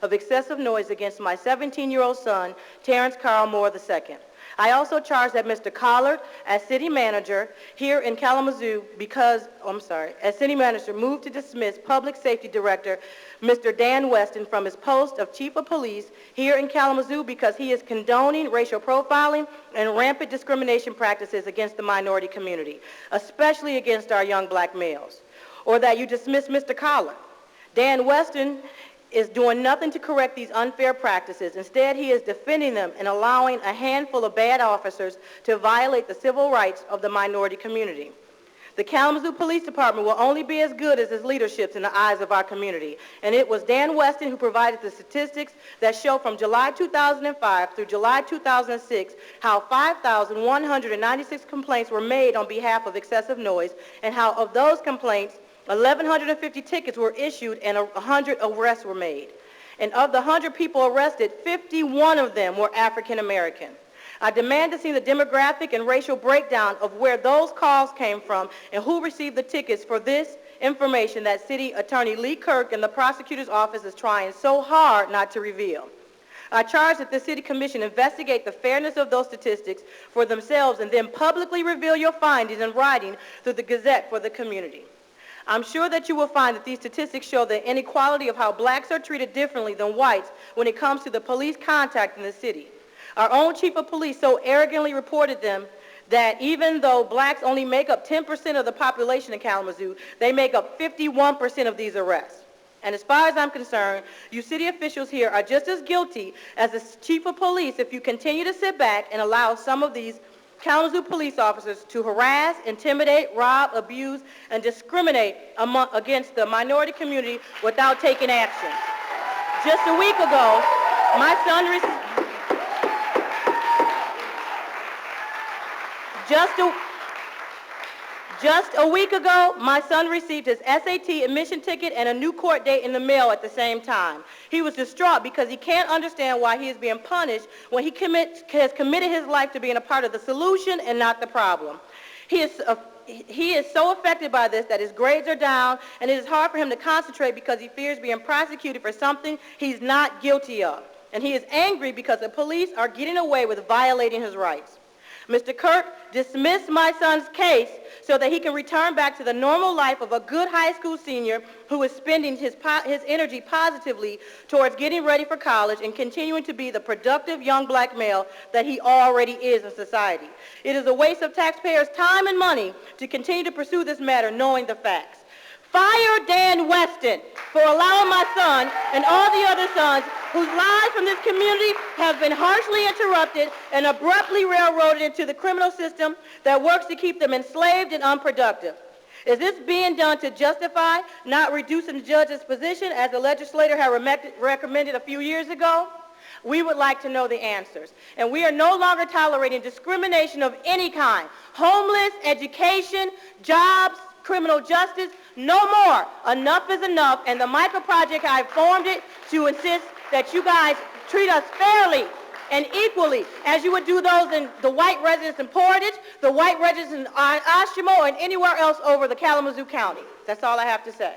of excessive noise against my 17-year-old son, Terance Moore II. I also charge that Mr. Collard, as city manager here in Kalamazoo, as city manager, moved to dismiss Public Safety Director Mr. Dan Weston from his post of Chief of Police here in Kalamazoo because he is condoning racial profiling and rampant discrimination practices against the minority community, especially against our young black males. Or that you dismiss Mr. Collard. Dan Weston is doing nothing to correct these unfair practices. Instead, he is defending them and allowing a handful of bad officers to violate the civil rights of the minority community. The Kalamazoo Police Department will only be as good as its leadership in the eyes of our community. And it was Dan Weston who provided the statistics that show from July 2005 through July 2006 how 5,196 complaints were made on behalf of excessive noise, and how of those complaints, 1,150 tickets were issued and 100 arrests were made. And of the 100 people arrested, 51 of them were African American. I demand to see the demographic and racial breakdown of where those calls came from and who received the tickets for this information that City Attorney Lee Kirk and the prosecutor's office is trying so hard not to reveal. I charge that the City Commission investigate the fairness of those statistics for themselves and then publicly reveal your findings in writing through the Gazette for the community. I'm sure that you will find that these statistics show the inequality of how blacks are treated differently than whites when it comes to the police contact in the city. Our own chief of police so arrogantly reported them that even though blacks only make up 10% of the population in Kalamazoo, they make up 51% of these arrests. And as far as I'm concerned, you city officials here are just as guilty as the chief of police if you continue to sit back and allow some of these Kalamazoo police officers to harass, intimidate, rob, abuse, and discriminate against the minority community without taking action. Just a week ago, my son received his SAT admission ticket and a new court date in the mail at the same time. He was distraught because he can't understand why he is being punished when he has committed his life to being a part of the solution and not the problem. He is so affected by this that his grades are down, and it is hard for him to concentrate because he fears being prosecuted for something he's not guilty of. And he is angry because the police are getting away with violating his rights. Mr. Kirk dismissed my son's case so that he can return back to the normal life of a good high school senior who is spending his energy positively towards getting ready for college and continuing to be the productive young black male that he already is in society. It is a waste of taxpayers' time and money to continue to pursue this matter knowing the facts. Fire Dan Weston for allowing my son and all the other sons whose lives from this community have been harshly interrupted and abruptly railroaded into the criminal system that works to keep them enslaved and unproductive. Is this being done to justify not reducing the judge's position as the legislator had recommended a few years ago? We would like to know the answers. And we are no longer tolerating discrimination of any kind. Homeless, education, jobs, criminal justice, no more. Enough is enough, and the Micah Project, I formed it to insist that you guys treat us fairly and equally as you would do those in the white residents in Portage, the white residents in Ashimo, and anywhere else over the Kalamazoo County. That's all I have to say.